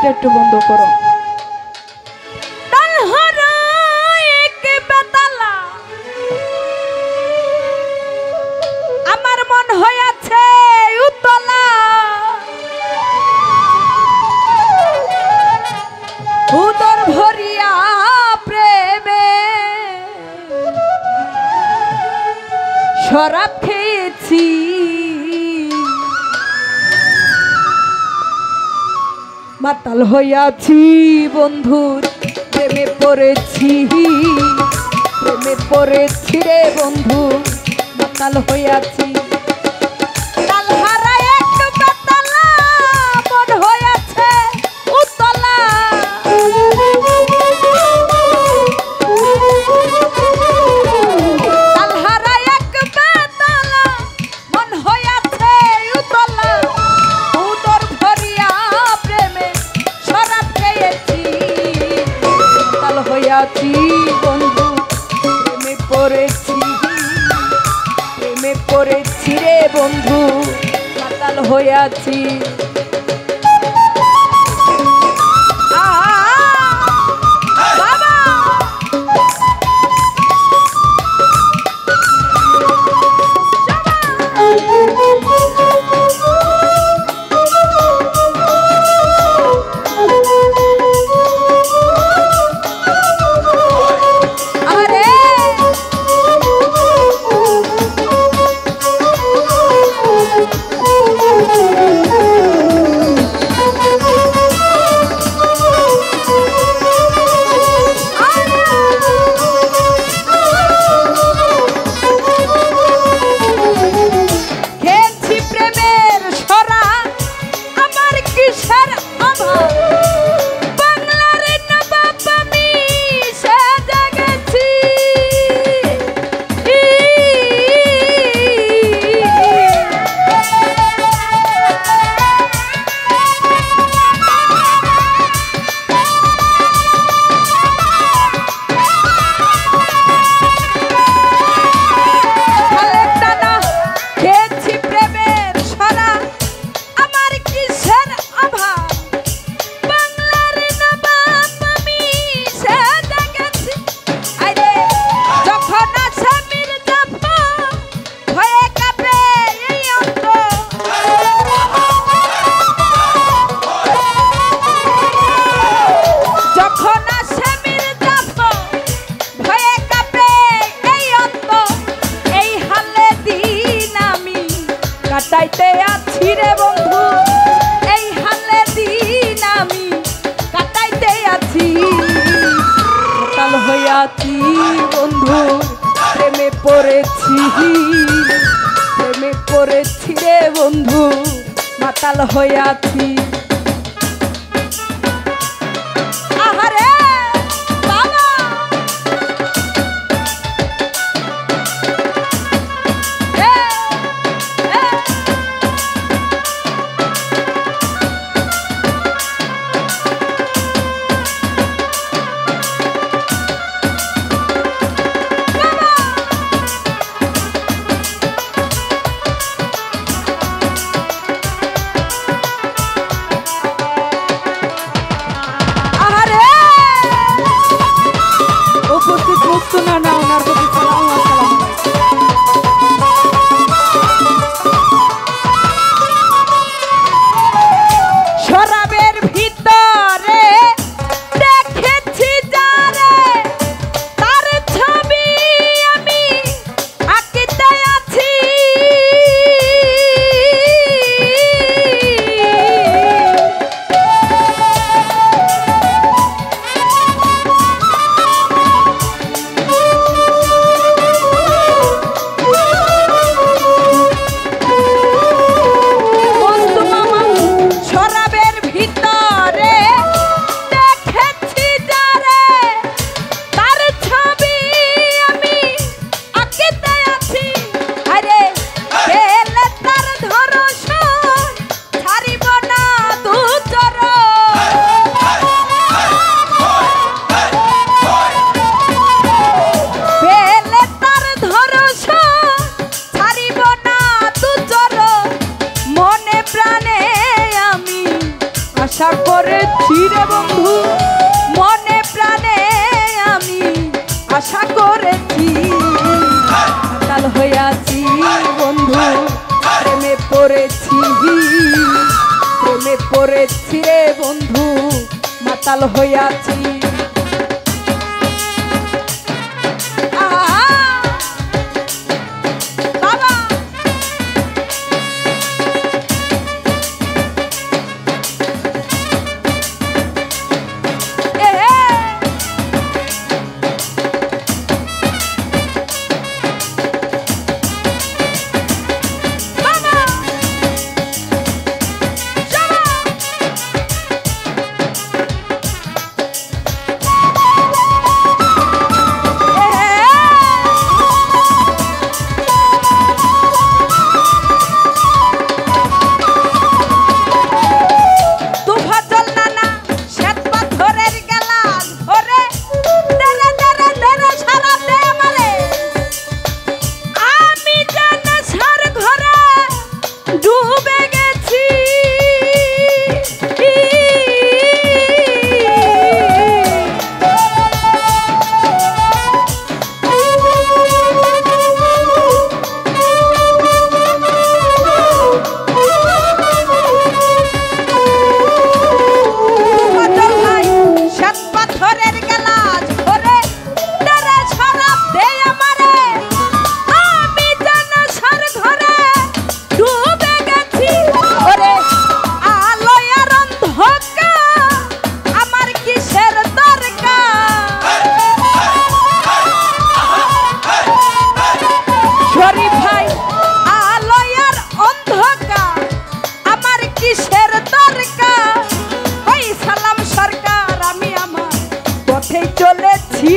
লাইটটা একটু বন্ধ করো। আমার মন হয়েছে উতলা, উদর ভরিয়া প্রেমে শরাব খেয়েছি, মাতাল হইয়াছি বন্ধুর প্রেমে পড়েছি, প্রেমে পড়েছি রে বন্ধু, মাতাল হইয়াছি। বন্ধু প্রেমে পড়েছি, প্রেমে পড়েছি রে বন্ধু, মাতাল হইয়াছি। কাটাইতে আছি রে বন্ধু, এই হালে দিন আমি কাটাইতে আছি, মাতাল হইয়াছি বন্ধু প্রেমে পড়েছি, প্রেমে পড়েছি রে বন্ধু, মাতাল হইয়াছি। পড়েছি রে বন্ধু মাতাল হইয়াছি।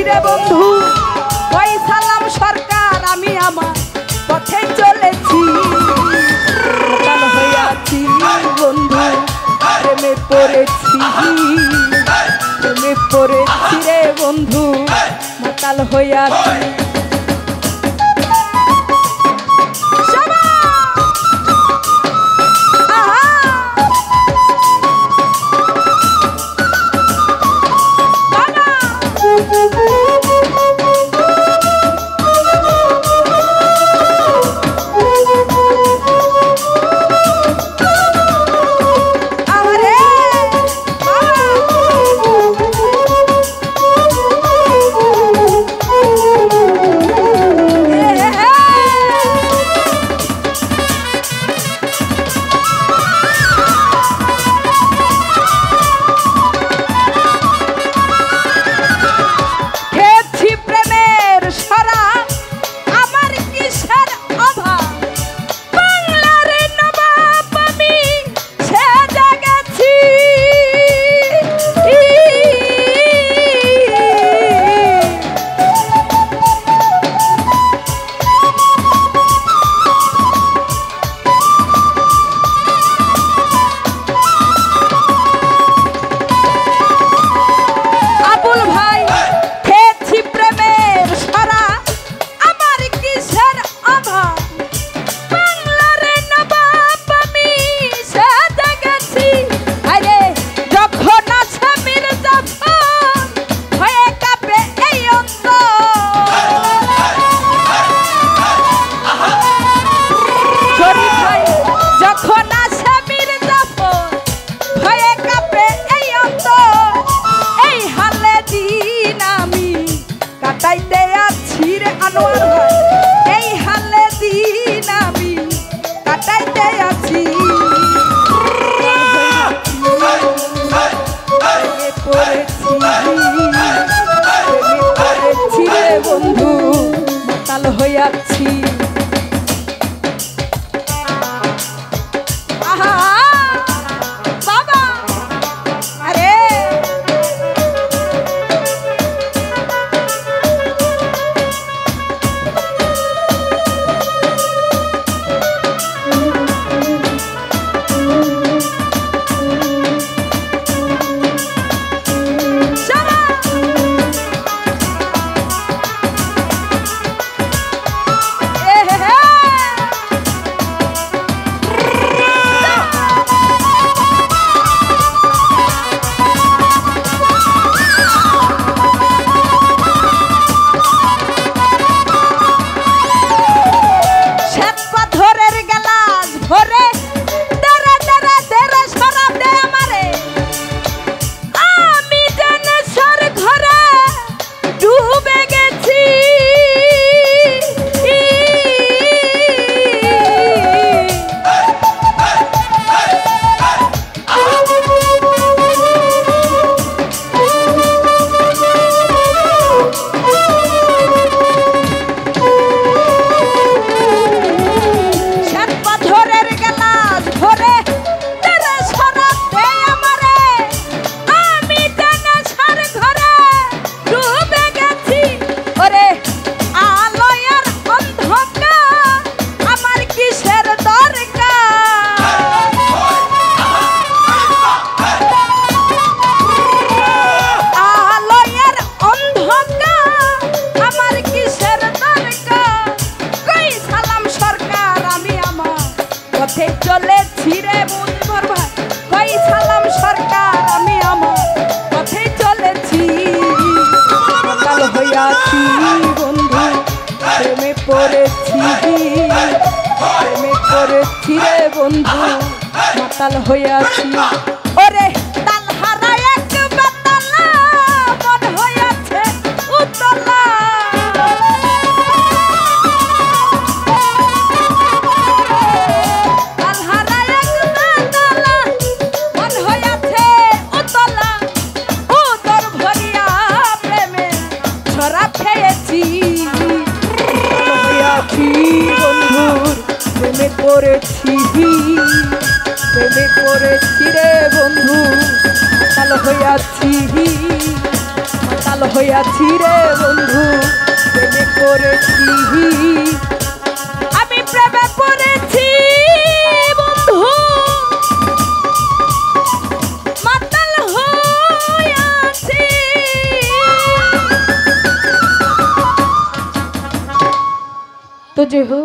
রে বন্ধু ওই সালাম সরকার আমি আমার পথে চলেছি মাতাল হইয়াছি বন্ধু প্রেমে পড়েছি রে বন্ধু মাতাল হইয়াছি। বন্ধু মাতাল হইয়াছি। বন্ধু প্রেমে পড়েছি রে বন্ধু মাতাল হইয়াছি ওরে তাল হারা এক বেতালা মন হইয়াছে উতলা তাল হারা এক বেতালা মন হইয়াছে উতলা উদর ভরিয়া প্রেমে ছড়া খেয়েছি বন্ধুর প্রেমে পড়েছি রে বন্ধু মাতাল হইয়াছি রে বন্ধু প্রেমে পড়েছি আমি প্রেমে পড়েছি বন্ধু মাতাল হইয়াছি তো যে হো